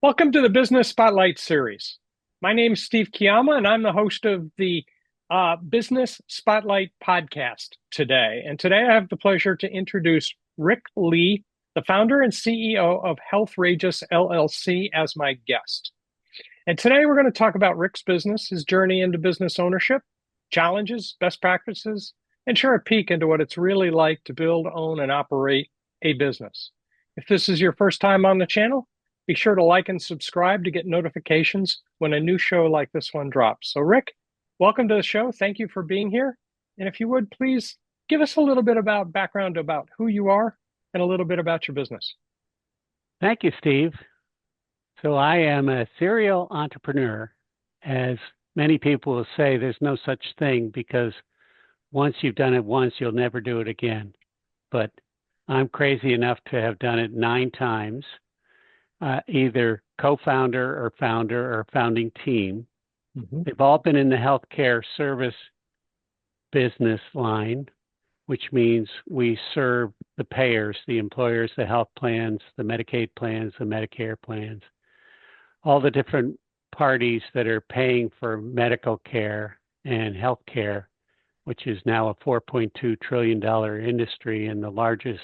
Welcome to the Business Spotlight series. My name is Steve Kiyama, and I'm the host of the Business Spotlight podcast today. And today I have the pleasure to introduce Rick Lee, the founder and CEO of Healthrageous LLC, as my guest. And today we're going to talk about Rick's business, his journey into business ownership, challenges, best practices, and share a peek into what it's really like to build, own, and operate a business. If this is your first time on the channel, be sure to like and subscribe to get notifications when a new show like this one drops. So, Rick, welcome to the show. Thank you for being here. And if you would, please give us a little bit about background about who you are and a little bit about your business. Thank you, Steve. So I am a serial entrepreneur. As many people will say, there's no such thing because once you've done it once, you'll never do it again. But I'm crazy enough to have done it 9 times, either co-founder or founder or founding team. Mm-hmm. They've all been in the healthcare service business line, which means we serve the payers, the employers, the health plans, the Medicaid plans, the Medicare plans, all the different parties that are paying for medical care and health care, which is now a $4.2 trillion industry and the largest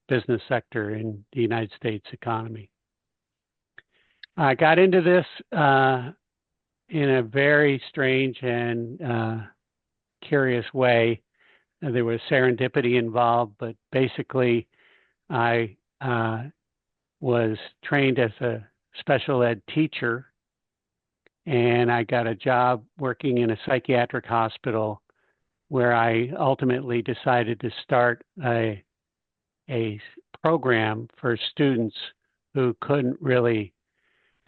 business sector in the United States economy. I got into this in a very strange and curious way. There was serendipity involved, but basically I was trained as a special ed teacher, and I got a job working in a psychiatric hospital where I ultimately decided to start a program for students who couldn't really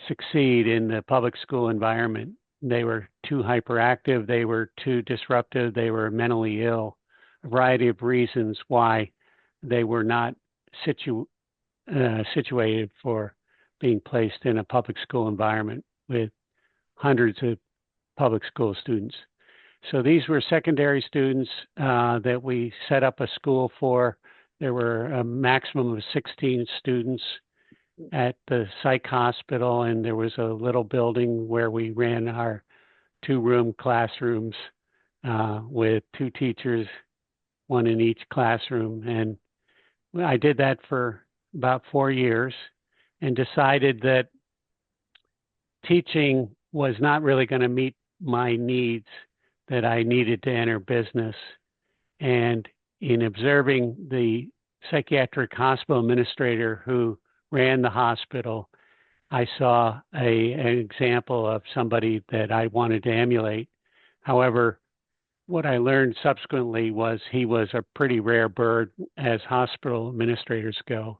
succeed in the public school environment. They were too hyperactive, they were too disruptive, they were mentally ill, a variety of reasons why they were not situated for being placed in a public school environment with hundreds of public school students. So these were secondary students that we set up a school for. There were a maximum of 16 students at the psych hospital, and there was a little building where we ran our 2-room classrooms with 2 teachers, 1 in each classroom. And I did that for about 4 years and decided that teaching was not really going to meet my needs, that I needed to enter business. And in observing the psychiatric hospital administrator who ran the hospital, I saw an example of somebody that I wanted to emulate. However, what I learned subsequently was he was a pretty rare bird as hospital administrators go.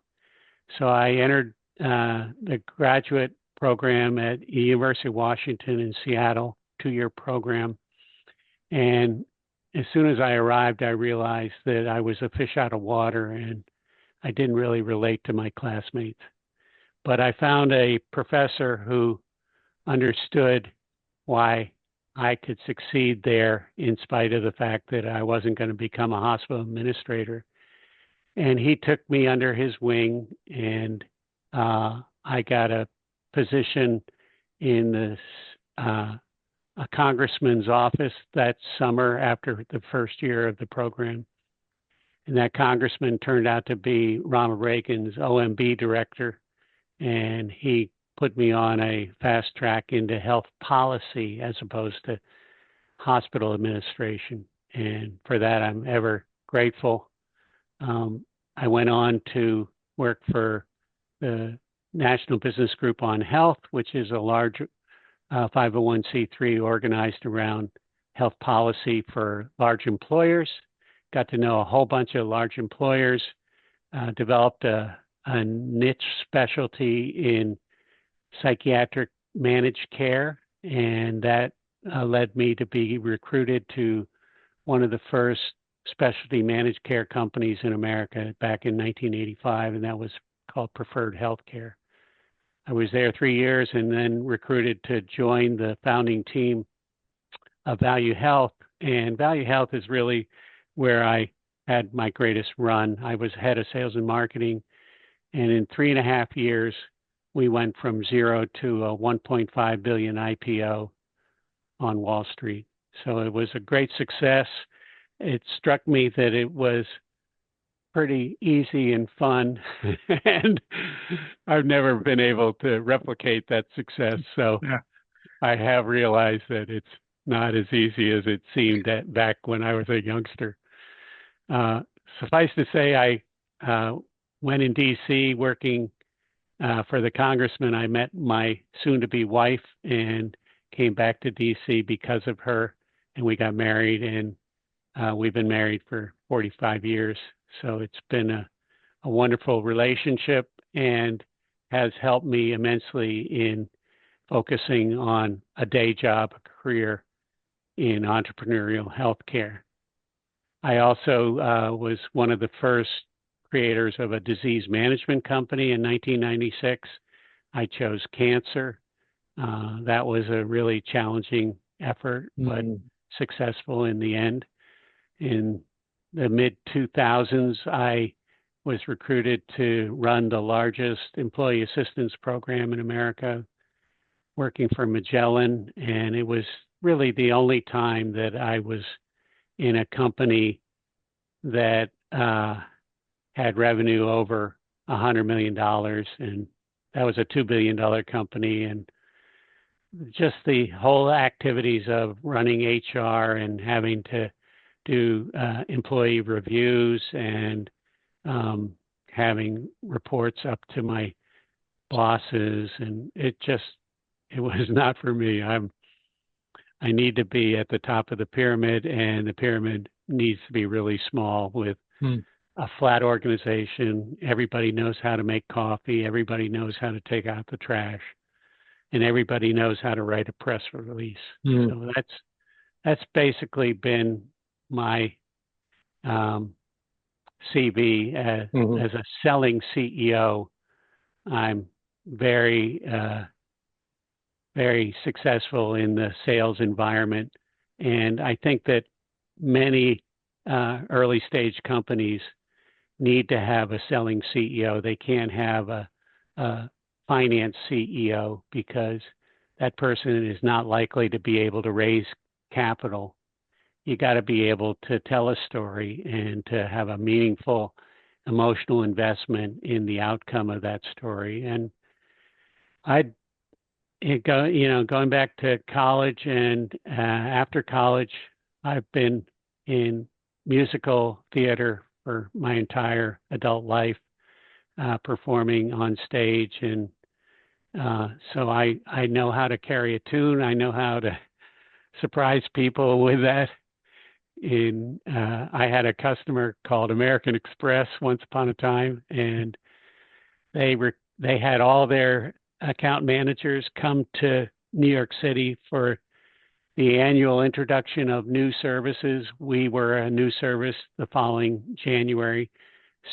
So I entered the graduate program at the University of Washington in Seattle, 2-year program. And as soon as I arrived, I realized that I was a fish out of water and I didn't really relate to my classmates. But I found a professor who understood why I could succeed there in spite of the fact that I wasn't going to become a hospital administrator. And he took me under his wing, and I got a position in a congressman's office that summer after the first year of the program. And that congressman turned out to be Ronald Reagan's OMB director, and he put me on a fast track into health policy as opposed to hospital administration. And for that, I'm ever grateful. I went on to work for the National Business Group on Health, which is a large 501c3 organized around health policy for large employers. Got to know a whole bunch of large employers, developed a niche specialty in psychiatric managed care, and that led me to be recruited to one of the first specialty managed care companies in America back in 1985, and that was called Preferred Healthcare. I was there 3 years and then recruited to join the founding team of Value Health, and Value Health is really where I had my greatest run. I was head of sales and marketing, And in 3.5 years, we went from zero to a 1.5 billion IPO on Wall Street. So it was a great success. It struck me that it was pretty easy and fun, and I've never been able to replicate that success. So Yeah. I have realized that it's not as easy as it seemed back when I was a youngster. Uh, Suffice to say, I went in D.C. working for the congressman. I met my soon-to-be wife and came back to D.C. because of her, and we got married, and we've been married for 45 years. So it's been a wonderful relationship and has helped me immensely in focusing on a day job, a career in entrepreneurial healthcare. I also was one of the first creators of a disease management company in 1996. I chose cancer. That was a really challenging effort, but successful in the end. In the mid 2000s, I was recruited to run the largest employee assistance program in America, working for Magellan. And it was really the only time that I was in a company that had revenue over $100 million. And that was a $2 billion company. And just the whole activities of running HR and having to do employee reviews and having reports up to my bosses, and it was not for me. I need to be at the top of the pyramid, and the pyramid needs to be really small with a flat organization. Everybody knows how to make coffee. Everybody knows how to take out the trash, and everybody knows how to write a press release. So that's basically been my CV as a selling CEO. I'm very, very successful in the sales environment. And I think that many early stage companies need to have a selling CEO. They can't have a finance CEO because that person is not likely to be able to raise capital. You got to be able to tell a story and to have a meaningful emotional investment in the outcome of that story. And going back to college and after college, I've been in musical theater for my entire adult life, performing on stage. And so I know how to carry a tune. I know how to surprise people with that. I had a customer called American Express once upon a time, and they had all their account managers come to New York City for the annual introduction of new services. We were a new service the following January,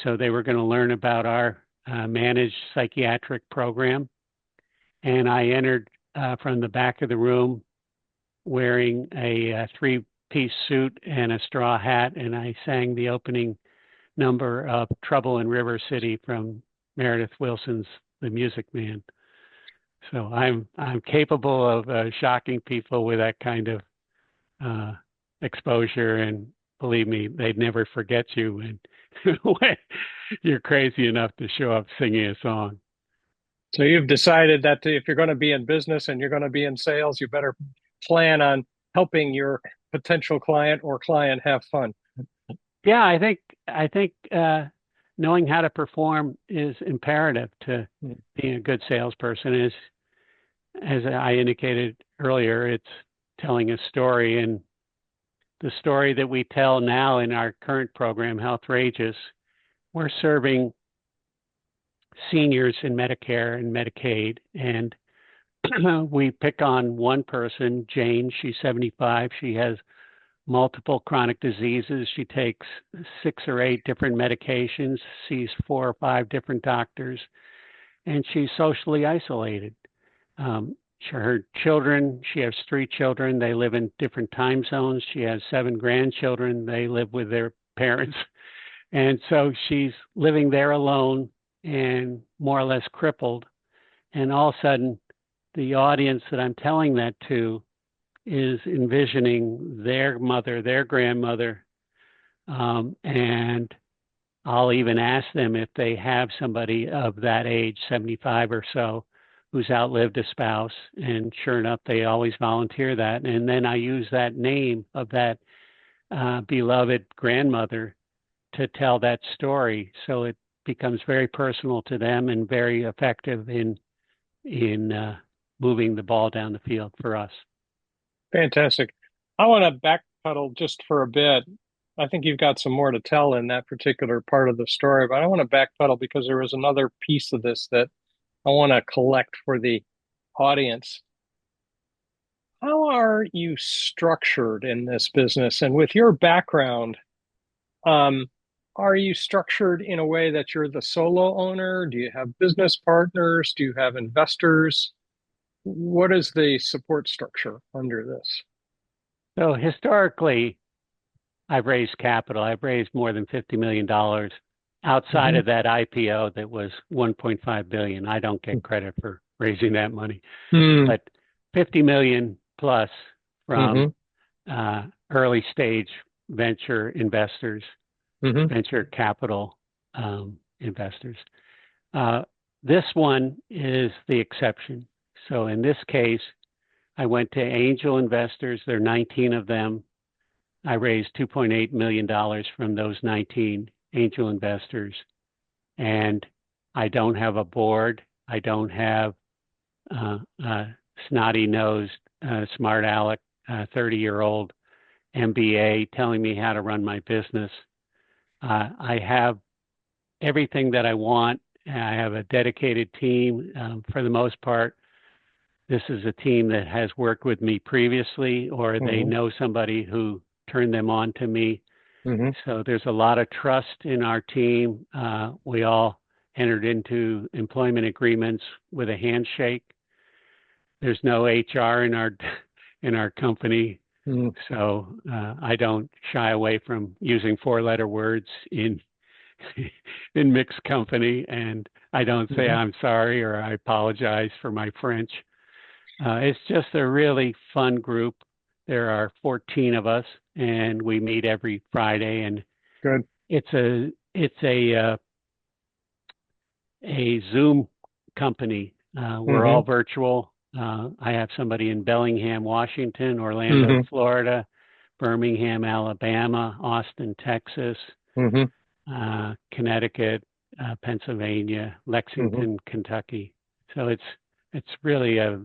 so they were going to learn about our managed psychiatric program. And I entered from the back of the room wearing a three-piece suit and a straw hat, and I sang the opening number of Trouble in River City from Meredith Willson's The Music Man. So I'm capable of shocking people with that kind of exposure, and believe me, they'd never forget you when you're crazy enough to show up singing a song. So you've decided that if you're going to be in business and you're going to be in sales, you better plan on helping your potential client or client have fun. Yeah, I think knowing how to perform is imperative to being a good salesperson. As I indicated earlier, it's telling a story, and the story that we tell now in our current program, Healthrageous, we're serving seniors in Medicare and Medicaid, and we pick on one person, Jane. She's 75. She has multiple chronic diseases. She takes 6 or 8 different medications, sees 4 or 5 different doctors, and she's socially isolated. Her children, she has 3 children. They live in different time zones. She has 7 grandchildren. They live with their parents. And so she's living there alone and more or less crippled. And all of a sudden, the audience that I'm telling that to is envisioning their mother, their grandmother, and I'll even ask them if they have somebody of that age, 75 or so, who's outlived a spouse. And sure enough, they always volunteer that. And then I use that name of that beloved grandmother to tell that story. So it becomes very personal to them and very effective in moving the ball down the field for us. Fantastic. I want to backpedal just for a bit. I think you've got some more to tell in that particular part of the story, but I want to backpedal because there was another piece of this that I want to collect for the audience. How are you structured in this business? And with your background, um, are you structured in a way that you're the solo owner? Do you have business partners? Do you have investors? What is the support structure under this? So historically, I've raised capital. I've raised more than $50 million outside Hmm. of that IPO that was 1.5 billion. I don't get credit for raising that money, Mm-hmm. but 50 million plus from Mm-hmm. early stage venture investors, Mm-hmm. venture capital investors. Uh, this one is the exception. So in this case, I went to angel investors. There are 19 of them. I raised $2.8 million from those 19 angel investors. And I don't have a board. I don't have snotty-nosed, smart aleck, 30-year-old MBA telling me how to run my business. I have everything that I want. I have a dedicated team. For the most part, this is a team that has worked with me previously, or they Mm-hmm. know somebody who turned them on to me. Mm-hmm. So there's a lot of trust in our team. We all entered into employment agreements with a handshake. There's no HR in our in our company, Mm-hmm. so I don't shy away from using four-letter words in in mixed company, and I don't say Mm-hmm. I'm sorry or I apologize for my French. It's just a really fun group. There are 14 of us, and we meet every Friday. And Good. it's a Zoom company. We're Mm-hmm. all virtual. I have somebody in Bellingham, Washington, Orlando, Mm-hmm. Florida, Birmingham, Alabama, Austin, Texas, Mm-hmm. Connecticut, Pennsylvania, Mm-hmm. Lexington, Kentucky. So it's really a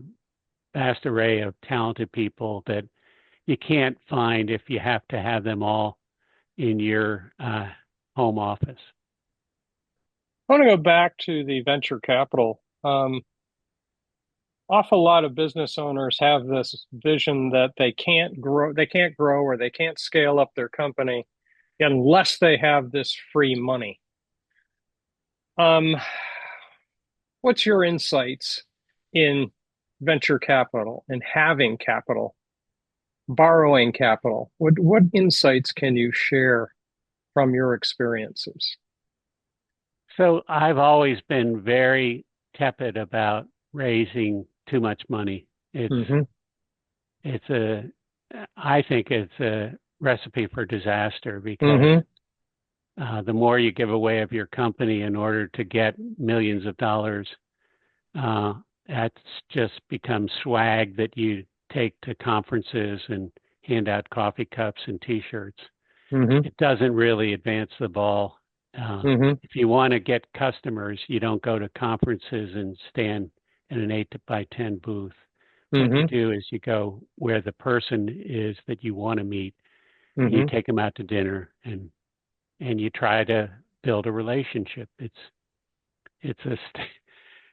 vast array of talented people that you can't find if you have to have them all in your home office. I want to go back to the venture capital. Awful lot of business owners have this vision that they can't grow or they can't scale up their company unless they have this free money. Um, what's your insights in venture capital and having capital, borrowing capital? What insights can you share from your experiences? So I've always been very tepid about raising too much money. It's Hmm. it's a I think it's a recipe for disaster because Hmm. the more you give away of your company in order to get millions of dollars, uh, that's just become swag that you take to conferences and hand out coffee cups and T-shirts. Hmm. It doesn't really advance the ball. Hmm. If you want to get customers, you don't go to conferences and stand in an 8 by 10 booth. What you Hmm. do is you go where the person is that you want to meet, and you Hmm. take them out to dinner, and you try to build a relationship. It's a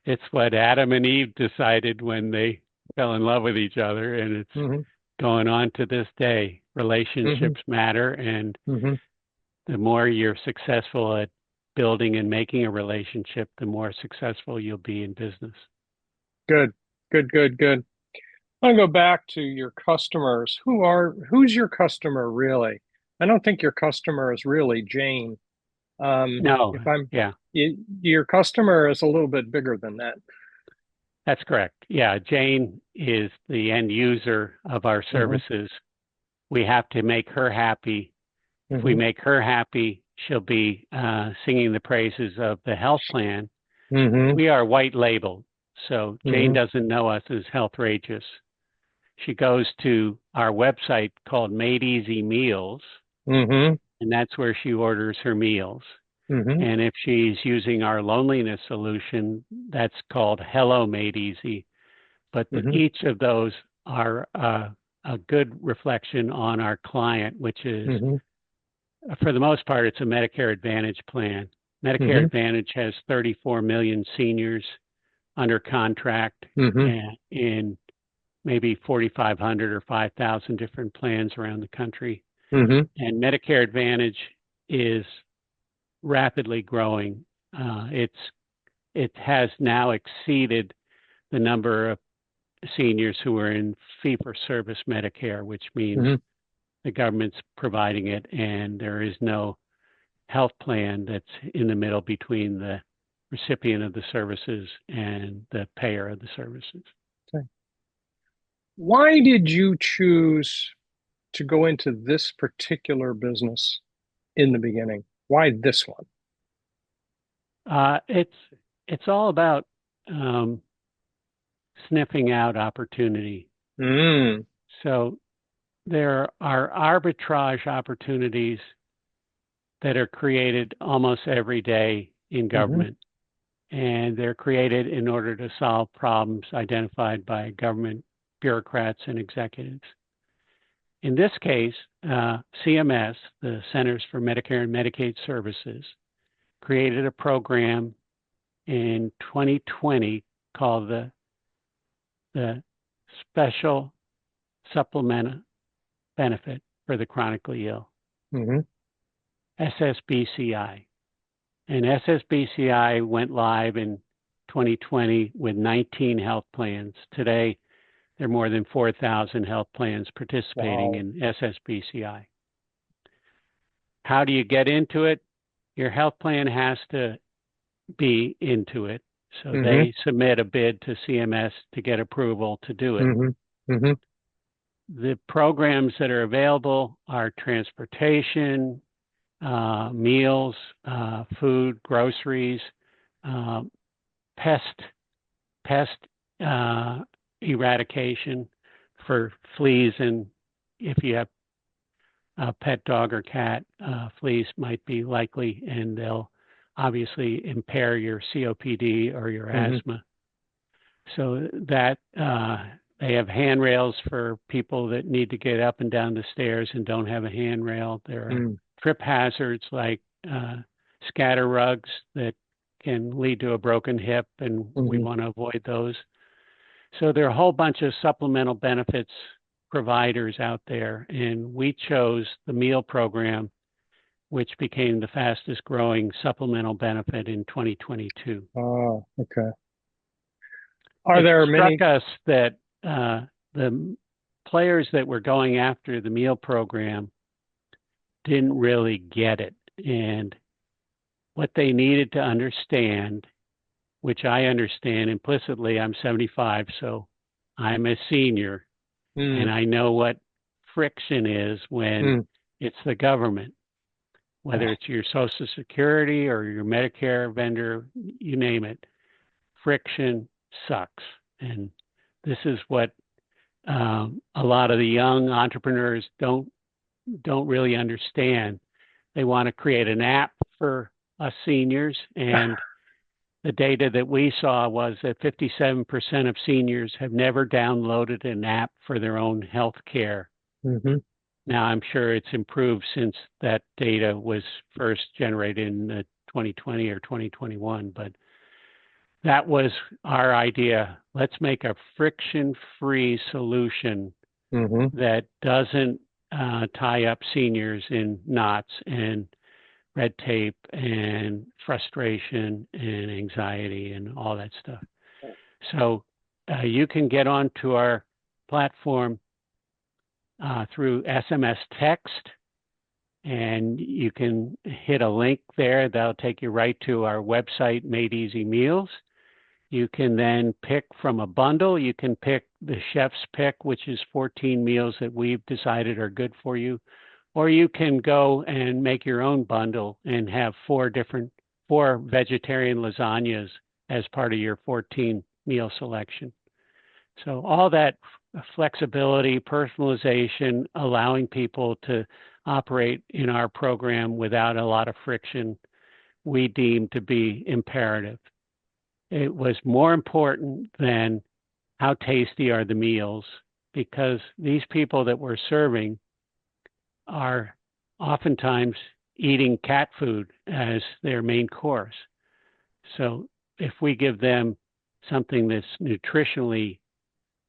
it's what Adam and Eve decided when they fell in love with each other, and it's Hmm. going on to this day. Hmm. Relationships matter, and Hmm. the more you're successful at building and making a relationship, the more successful you'll be in business. Good, good, good, good. I want to go back to your customers. Who's your customer really? I don't think your customer is really Jane. No, If I'm, yeah, your customer is a little bit bigger than that. that's correct. Yeah, Jane is the end user of our Hmm. services. We have to make her happy. If we Hmm. make her happy, she'll be singing the praises of the health plan. Hmm. We are white labeled, so Jane Hmm. doesn't know us as Healthrageous. She goes to our website called Made Easy Meals, Hmm. and that's where she orders her meals. Hmm. And if she's using our loneliness solution, that's called Hello Made Easy. But Hmm. each of those are a good reflection on our client, which is, Hmm. for the most part, it's a Medicare Advantage plan. Medicare Hmm. Advantage has 34 million seniors under contract Hmm. in maybe 4,500 or 5,000 different plans around the country. Hmm. And Medicare Advantage is rapidly growing. It has now exceeded the number of seniors who are in fee-for-service Medicare, which means Hmm. the government's providing it, and there is no health plan that's in the middle between the recipient of the services and the payer of the services. Okay. Why did you choose to go into this particular business in the beginning? Why this one? Uh, it's it's all about um, sniffing out opportunity. Mm. So there are arbitrage opportunities that are created almost every day in Hmm. government, and they're created in order to solve problems identified by government bureaucrats and executives. In this case, CMS, the Centers for Medicare and Medicaid Services, created a program in 2020 called the Special Supplemental Benefit for the Chronically Ill, Hmm. SSBCI. And SSBCI went live in 2020 with 19 health plans. Today, there are more than 4,000 health plans participating Wow. in SSBCI. How do you get into it? Your health plan has to be into it. So Hmm. they submit a bid to CMS to get approval to do it. Hmm. Hmm. The programs that are available are transportation, meals, food, groceries, uh, pest pest eradication for fleas, and if you have a pet dog or cat, fleas might be likely, and they'll obviously impair your COPD or your Hmm. asthma. So that they have handrails for people that need to get up and down the stairs and don't have a handrail. There are Hmm. trip hazards like scatter rugs that can lead to a broken hip, and we Hmm. want to avoid those. So there are a whole bunch of supplemental benefits providers out there, and we chose the meal program, which became the fastest growing supplemental benefit in 2022. Oh, okay. Are It there struck many? us that the players that were going after the meal program didn't really get it. And what they needed to understand, which I understand implicitly, I'm 75, so I'm a senior, and Mm. I know what friction is when Mm. it's the government, whether Oh. it's your Social Security or your Medicare vendor, you name it. Friction sucks. And this is what a lot of the young entrepreneurs don't really understand. They want to create an app for us seniors, and the data that we saw was that 57% of seniors have never downloaded an app for their own health care. Hmm. Now, I'm sure it's improved since that data was first generated in 2020 or 2021, but that was our idea. Let's make a friction-free solution Hmm. that doesn't tie up seniors in knots and red tape and frustration and anxiety and all that stuff. So you can get onto our platform through SMS text, and you can hit a link there. That'll take you right to our website, Made Easy Meals. You can then pick from a bundle. You can pick the chef's pick, which is 14 meals that we've decided are good for you. Or you can go and make your own bundle and have four vegetarian lasagnas as part of your 14 meal selection. So all that flexibility, personalization, allowing people to operate in our program without a lot of friction, we deem to be imperative. It was more important than how tasty are the meals, because these people that we're serving are oftentimes eating cat food as their main course. So if we give them something that's nutritionally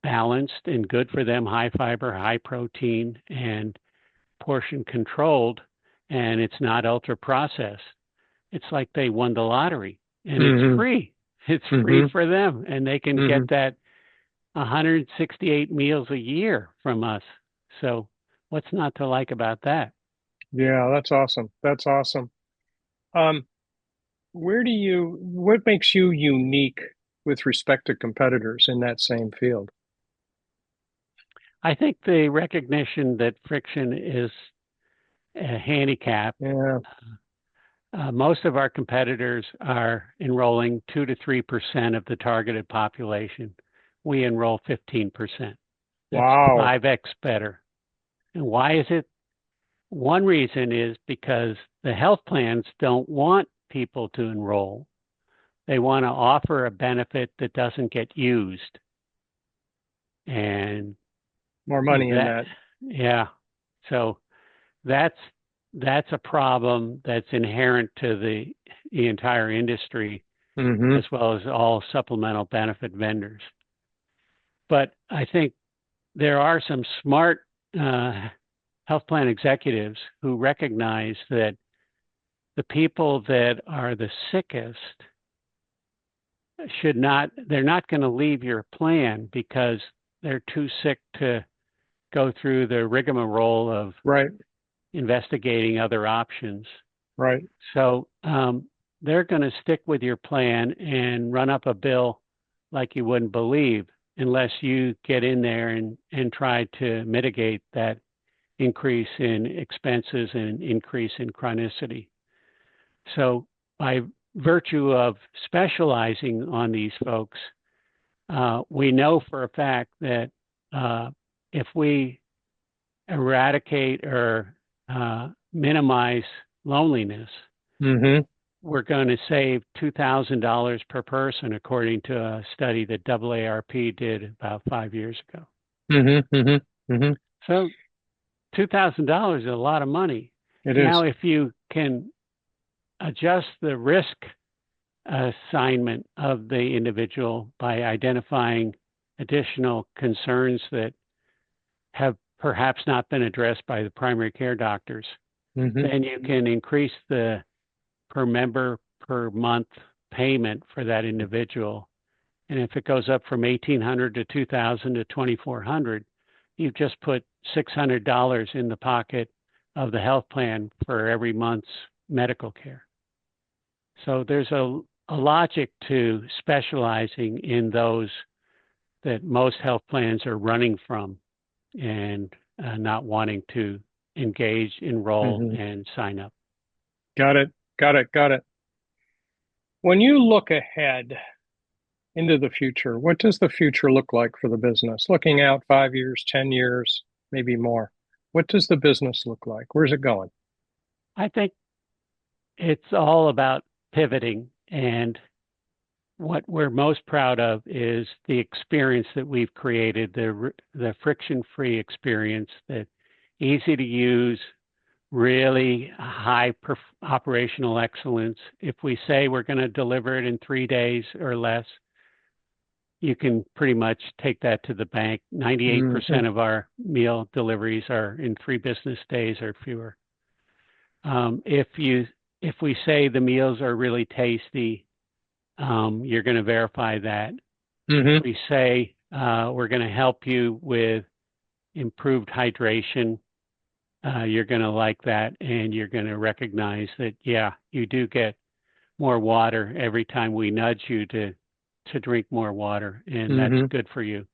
balanced and good for them, high fiber, high protein, and portion controlled, and it's not ultra processed, it's like they won the lottery, and it's free. It's free for them, and they can get that 168 meals a year from us. So what's not to like about that? Yeah, that's awesome. That's awesome. Um, what makes you unique with respect to competitors in that same field? I think the recognition that friction is a handicap. Yeah. Most of our competitors are enrolling 2 to 3% of the targeted population. We enroll 15%. That's Wow. 5x better. And why is it? One reason is because the health plans don't want people to enroll. They want to offer a benefit that doesn't get used. And More money in that. yeah. So that's a problem that's inherent to the entire industry, as well as all supplemental benefit vendors. But I think there are some smart health plan executives who recognize that the people that are the sickest they're not going to leave your plan because they're too sick to go through the rigmarole of investigating other options. Right. So they're going to stick with your plan and run up a bill like you wouldn't believe unless you get in there and try to mitigate that increase in expenses and increase in chronicity. So by virtue of specializing on these folks, we know for a fact that if we eradicate or minimize loneliness, we're going to save $2,000 per person, according to a study that AARP did about 5 years ago. So $2,000 is a lot of money. It now, is. if you can adjust the risk assignment of the individual by identifying additional concerns that have perhaps not been addressed by the primary care doctors, then you can increase the per member per month payment for that individual. And if it goes up from $1,800 to $2,000 to $2,400, you've just put $600 in the pocket of the health plan for every month's medical care. So there's a logic to specializing in those that most health plans are running from and not wanting to engage, enroll, and sign up. Got it. When you look ahead into the future, what does the future look like for the business? Looking out 5 years, 10 years, maybe more. What does the business look like? Where's it going? I think it's all about pivoting, and what we're most proud of is the experience that we've created, the friction-free experience, that easy to use, really high operational excellence. If we say we're going to deliver it in 3 days or less, you can pretty much take that to the bank. 98% of our meal deliveries are in 3 business days or fewer. If we say the meals are really tasty, you're going to verify that. If we say we're going to help you with improved hydration, you're going to like that, and you're going to recognize that, yeah, you do get more water every time we nudge you to drink more water, and that's Mm-hmm. good for you.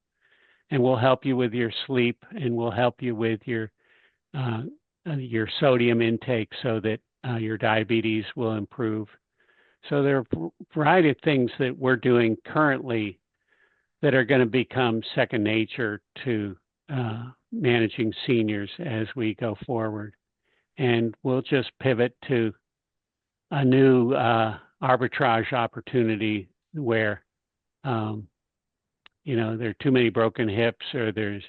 And we'll help you with your sleep, and we'll help you with your sodium intake so that your diabetes will improve. So there are a variety of things that we're doing currently that are going to become second nature to managing seniors as we go forward. And we'll just pivot to a new arbitrage opportunity where, there are too many broken hips, or there's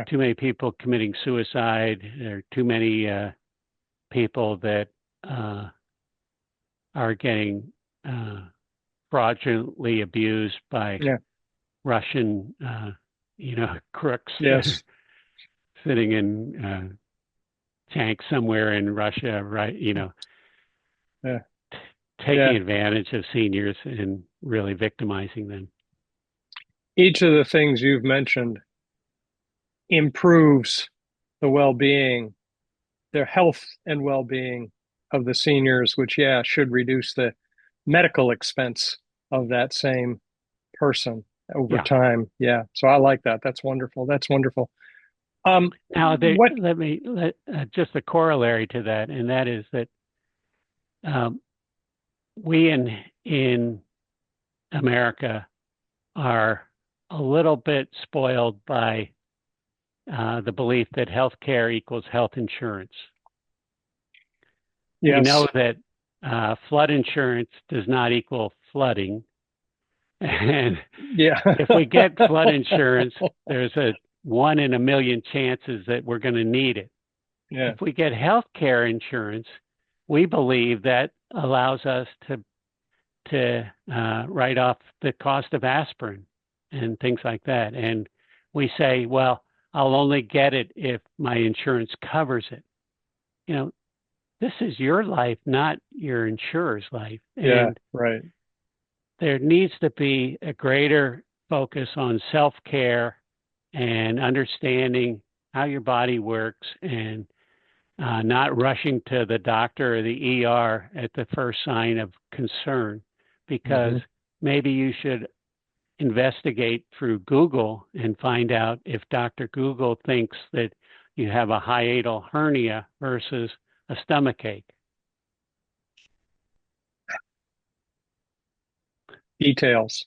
too many people committing suicide, there are too many people that are getting fraudulently abused by Russian, crooks Yes. sitting in tanks somewhere in Russia, right? Taking advantage of seniors and really victimizing them. Each of the things you've mentioned improves the well-being, their health and well-being of the seniors, which, should reduce the medical expense of that same person over time. Yeah. So I like that. That's wonderful. That's wonderful. Now, just a corollary to that, and that is that we in America are a little bit spoiled by the belief that healthcare equals health insurance. Yes. We know that flood insurance does not equal flooding. And if we get flood insurance, there's a 1 in a million chances that we're going to need it. Yeah. If we get healthcare insurance, we believe that allows us to write off the cost of aspirin and things like that. And we say, well, I'll only get it if my insurance covers it. This is your life, not your insurer's life. And right. There needs to be a greater focus on self-care and understanding how your body works, and not rushing to the doctor or the ER at the first sign of concern, because maybe you should investigate through Google and find out if Dr. Google thinks that you have a hiatal hernia versus a stomach ache. Details.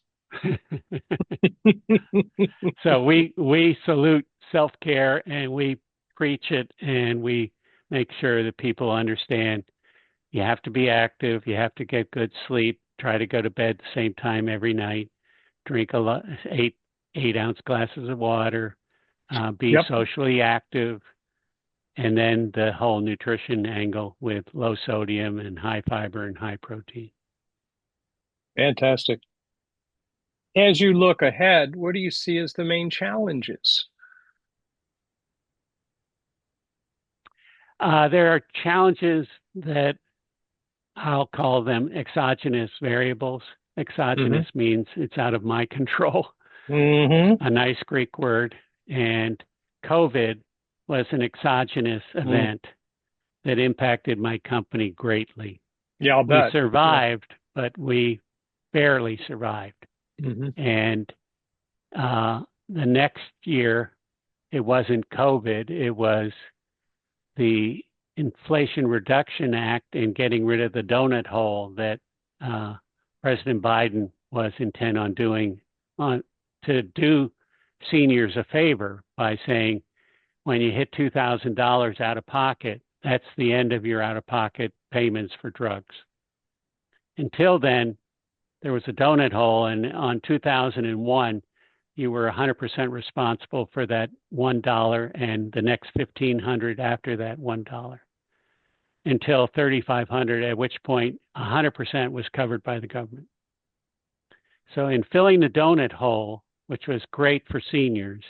So we salute self-care, and we preach it, and we make sure that people understand you have to be active, you have to get good sleep, try to go to bed at the same time every night, drink 8-ounce glasses of water, be socially active, and then the whole nutrition angle with low sodium and high fiber and high protein. Fantastic. As you look ahead, what do you see as the main challenges? There are challenges that I'll call them exogenous variables. Exogenous means it's out of my control. A nice Greek word. And COVID was an exogenous event that impacted my company greatly. Yeah, I'll bet. We survived, but we barely survived. And the next year, it wasn't COVID, it was the Inflation Reduction Act and getting rid of the donut hole that President Biden was intent on doing to do seniors a favor by saying, when you hit $2,000 out of pocket, that's the end of your out-of-pocket payments for drugs. Until then, there was a donut hole, and on 2001, you were 100% responsible for that $1 and the next $1,500 after that $1 until $3,500, at which point 100% was covered by the government. So in filling the donut hole, which was great for seniors,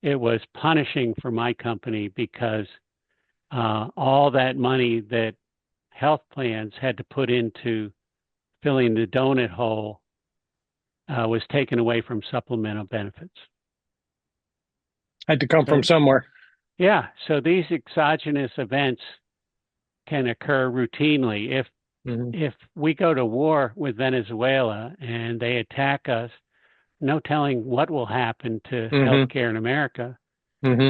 it was punishing for my company, because all that money that health plans had to put into filling the donut hole was taken away from supplemental benefits. Had to come from somewhere. Yeah. So these exogenous events can occur routinely. Hmm. If we go to war with Venezuela and they attack us, no telling what will happen to Hmm. healthcare in America. Hmm.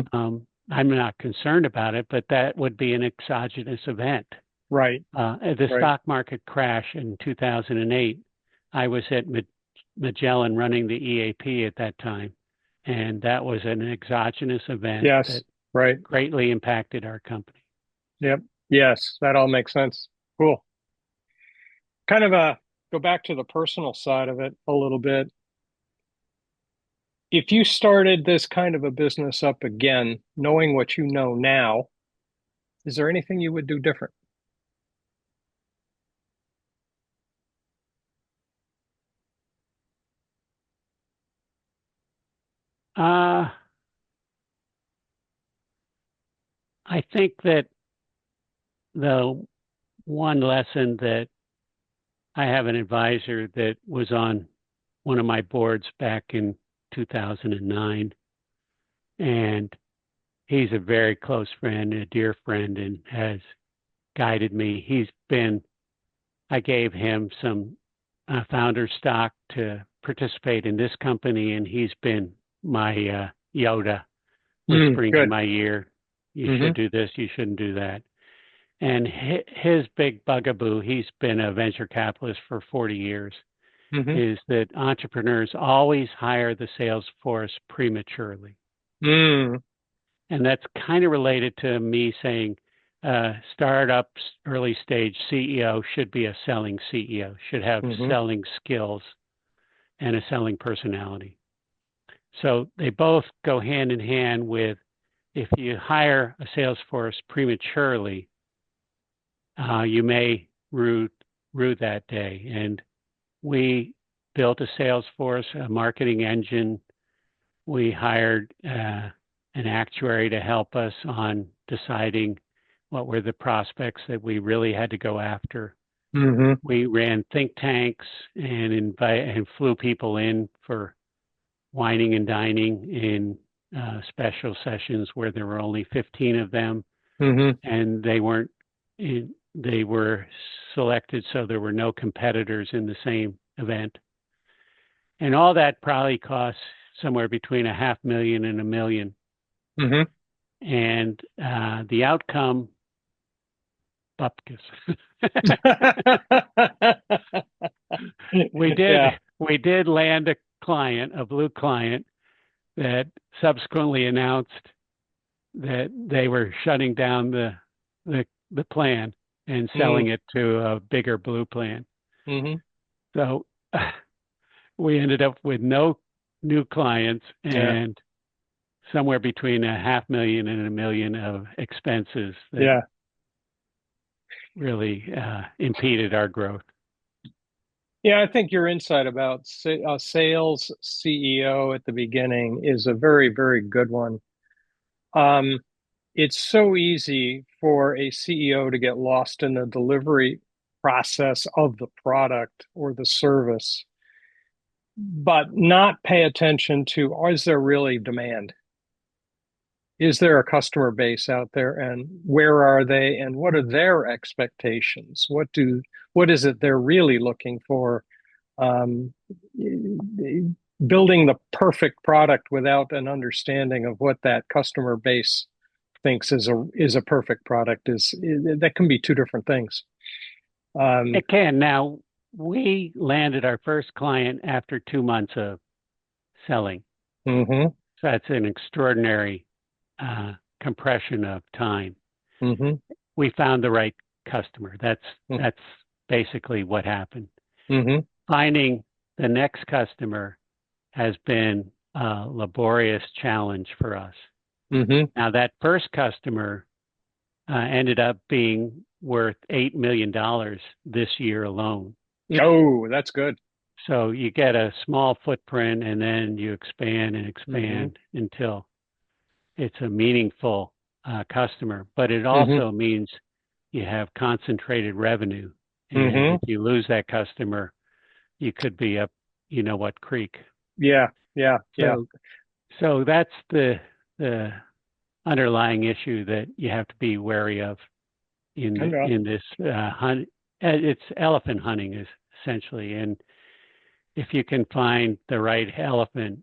I'm not concerned about it, but that would be an exogenous event. Right. The Right. stock market crash in 2008, I was at Magellan running the EAP at that time, and that was an exogenous event Yes. that Right. greatly impacted our company. Yep. Yes. That all makes sense. Cool. Kind of go back to the personal side of it a little bit. If you started this kind of a business up again, knowing what you know now, is there anything you would do different? Uh, I think that the one lesson that I have an advisor that was on one of my boards back in 2009, and he's a very close friend, a dear friend, and has guided me. I gave him some founder stock to participate in this company, and he's been my Yoda, whispering in Good. my ear, you Hmm. should do this, you shouldn't do that. And his big bugaboo, he's been a venture capitalist for 40 years, Hmm. is that entrepreneurs always hire the sales force prematurely. Mm. And that's kind of related to me saying startups, early stage CEO should be a selling CEO, should have Hmm. selling skills and a selling personality. So they both go hand in hand with if you hire a sales force prematurely, you may rue that day. And we built a sales force, a marketing engine. We hired an actuary to help us on deciding what were the prospects that we really had to go after. Hmm. We ran think tanks and flew people in for wining and dining in special sessions where there were only 15 of them, Hmm. and they were selected so there were no competitors in the same event. And all that probably costs somewhere between a half million and $1 million. Hmm. And the outcome, bupkis. we did Yeah. we did land a client, a blue client, that subsequently announced that they were shutting down the plan and Mm. selling it to a bigger blue plan. Hmm. So we ended up with no new clients Yeah. and somewhere between a half million and $1 million of expenses that Yeah. really impeded our growth. Yeah, I think your insight about sales CEO at the beginning is a very, very good one. Um, it's so easy for a CEO to get lost in the delivery process of the product or the service, but not pay attention to, is there really demand? Is there a customer base out there, and where are they, and what are their expectations? What is it they're really looking for? Um, Building the perfect product without an understanding of what that customer base thinks is a perfect product that can be two different things. Um, It can. Now, we landed our first client after 2 months of selling. mhm, So that's an extraordinary uh, compression of time. mhm, We found the right customer. That's mhm, that's basically what happened. mhm, Finding the next customer has been a laborious challenge for us. mhm. Now, that first customer ended up being worth $8 million this year alone. Oh, that's good. So you get a small footprint and then you expand and Mhm, expand until it's a meaningful customer. But it mhm, also means you have concentrated revenue. And mhm. if you lose that customer, you could be up, you know what creek. Yeah, yeah, yeah. So so that's the underlying issue that you have to be wary of Okay. in this hunt. It's elephant hunting is essentially, and if you can find the right elephant,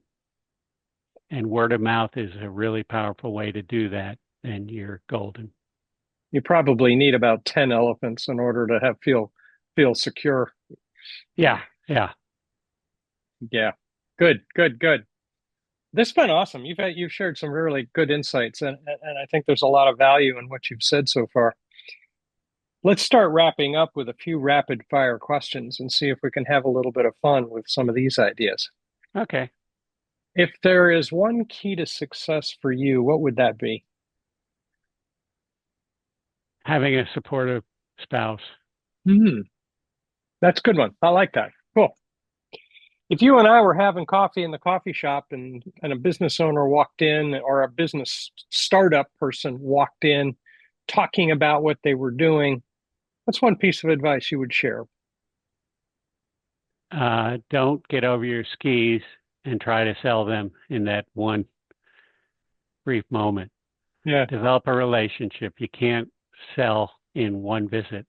and word of mouth is a really powerful way to do that, then you're golden. You probably need about 10 elephants in order to have feel secure. Yeah, yeah. Yeah. Good, good, good. This has been awesome. You've shared some really good insights, and I think there's a lot of value in what you've said so far. Let's start wrapping up with a few rapid fire questions and see if we can have a little bit of fun with some of these ideas. Okay. If there is one key to success for you, what would that be? Having a supportive spouse. Hmm, that's a good one. I like that. Cool. If you and I were having coffee in the coffee shop and a business owner walked in or a business startup person walked in talking about what they were doing, what's one piece of advice you would share? Don't get over your skis and try to sell them in that one brief moment. Yeah, Develop a relationship. You can't sell in one visit,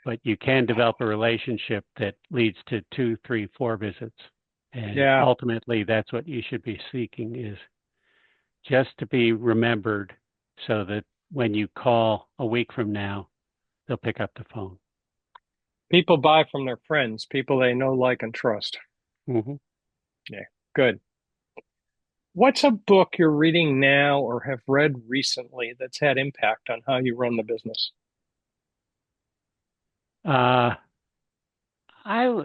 but you can develop a relationship that leads to two, three, four visits. And yeah. ultimately, that's what you should be seeking is just to be remembered so that when you call a week from now, they'll pick up the phone. People buy from their friends, people they know, like, and trust. Mm-hmm. Yeah, good. What's a book you're reading now or have read recently that's had impact on how you run the business? Uh, I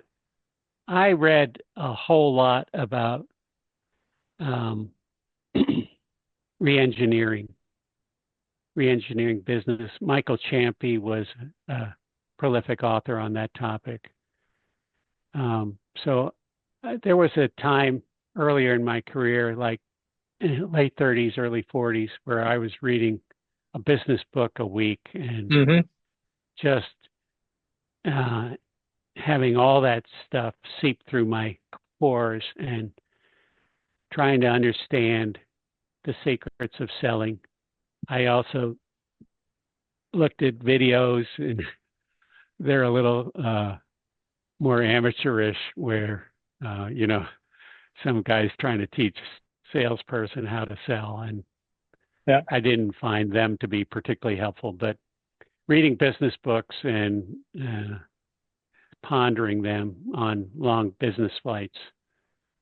I read a whole lot about um, reengineering, reengineering business. Michael Champy was a prolific author on that topic. So there was a time earlier in my career, like late 30s, early 40s, where I was reading a business book a week and Hmm. just uh, having all that stuff seep through my pores and trying to understand the secrets of selling. I also looked at videos, and they're a little more amateurish, where some guy's trying to teach salesperson how to sell, and Yeah. I didn't find them to be particularly helpful. But reading business books and pondering them on long business flights,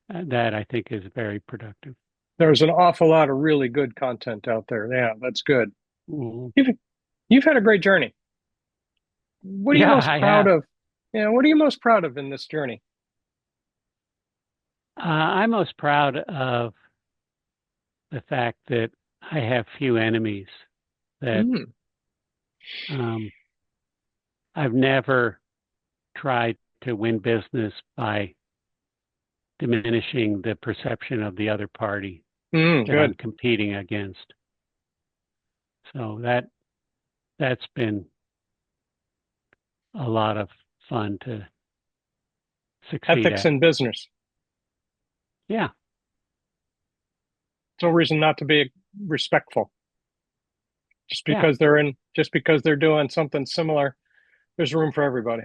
that I think is very productive. There's an awful lot of really good content out there. Yeah, that's good. Mhm. You've you've had a great journey. What are you Yeah, most I proud have. of? Yeah, what are you most proud of in this journey? I'm most proud of the fact that I have few enemies, that Mm, um, I've never tried to win business by diminishing the perception of the other party that I'm good. competing against. So that's been a lot of fun to succeed Ethics at. in business. Yeah, No reason not to be respectful. yeah, Just because they're doing something similar, there's room for everybody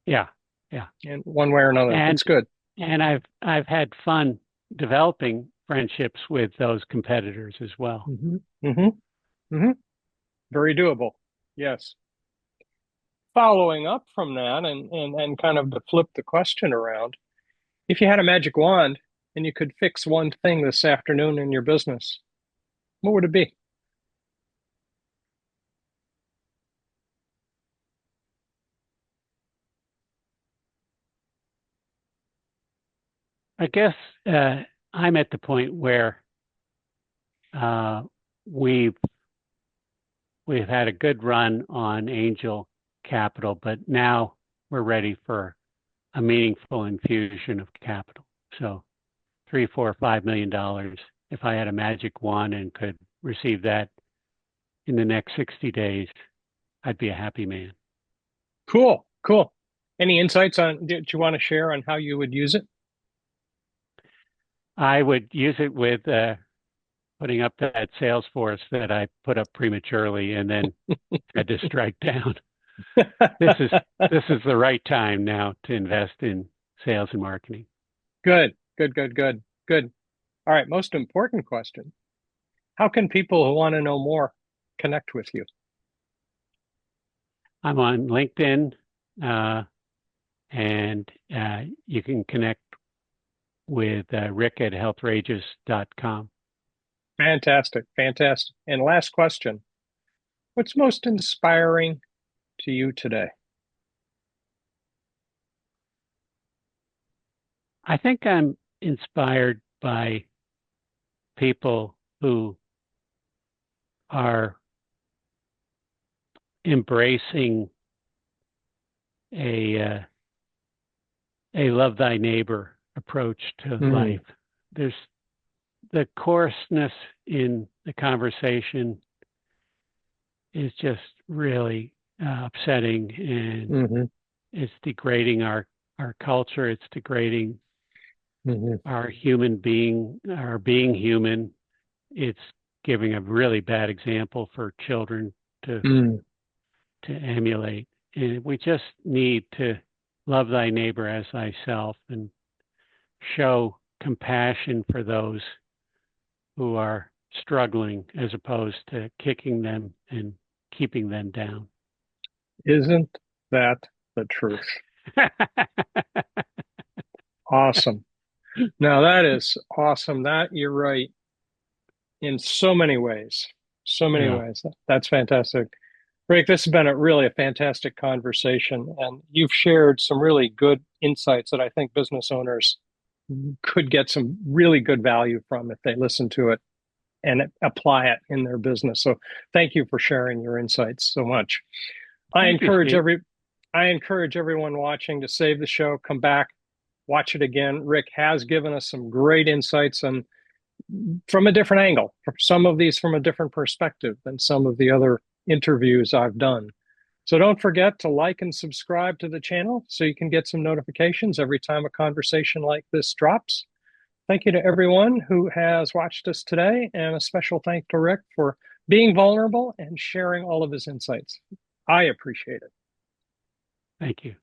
yeah, yeah. in one way or another. And It's good. and I've had fun developing friendships with those competitors as well. Hmm. Hmm. Hmm. Very doable. Yes. Following up from that and kind of to flip the question around, if you had a magic wand and you could fix one thing this afternoon in your business, what would it be? I guess I'm at the point where uh, we've we've had a good run on angel capital, but now we're ready for a meaningful infusion of capital. So three, $4, $5 million. If I had a magic wand and could receive that in the next 60 days, I'd be a happy man. Cool, cool. Any insights on, do you want to share on how you would use it? I would use it with putting up that sales force that I put up prematurely and then had to strike down. This is the right time now to invest in sales and marketing. Good, good, good, good, good. All right, most important question. How can people who want to know more connect with you? I'm on LinkedIn, and you can connect with Rick at healthrageous.com. Fantastic, fantastic. And last question. What's most inspiring to you today? I think I'm inspired by people who are embracing a love thy neighbor approach to life. There's the coarseness in the conversation is just really upsetting, and it's degrading our culture. It's degrading our being human. It's giving a really bad example for children to emulate. And we just need to love thy neighbor as thyself and show compassion for those who are struggling as opposed to kicking them and keeping them down. Isn't that the truth? Awesome. Now that is awesome. That you're right in so many ways. So many ways. That's fantastic. Rick, this has been really a fantastic conversation, and you've shared some really good insights that I think business owners could get some really good value from if they listen to it and apply it in their business. So thank you for sharing your insights so much. I encourage everyone watching to save the show, come back, watch it again. Rick has given us some great insights and from a different angle, some of these from a different perspective than some of the other interviews I've done. So don't forget to like and subscribe to the channel so you can get some notifications every time a conversation like this drops. Thank you to everyone who has watched us today, and a special thank to Rick for being vulnerable and sharing all of his insights. I appreciate it. Thank you.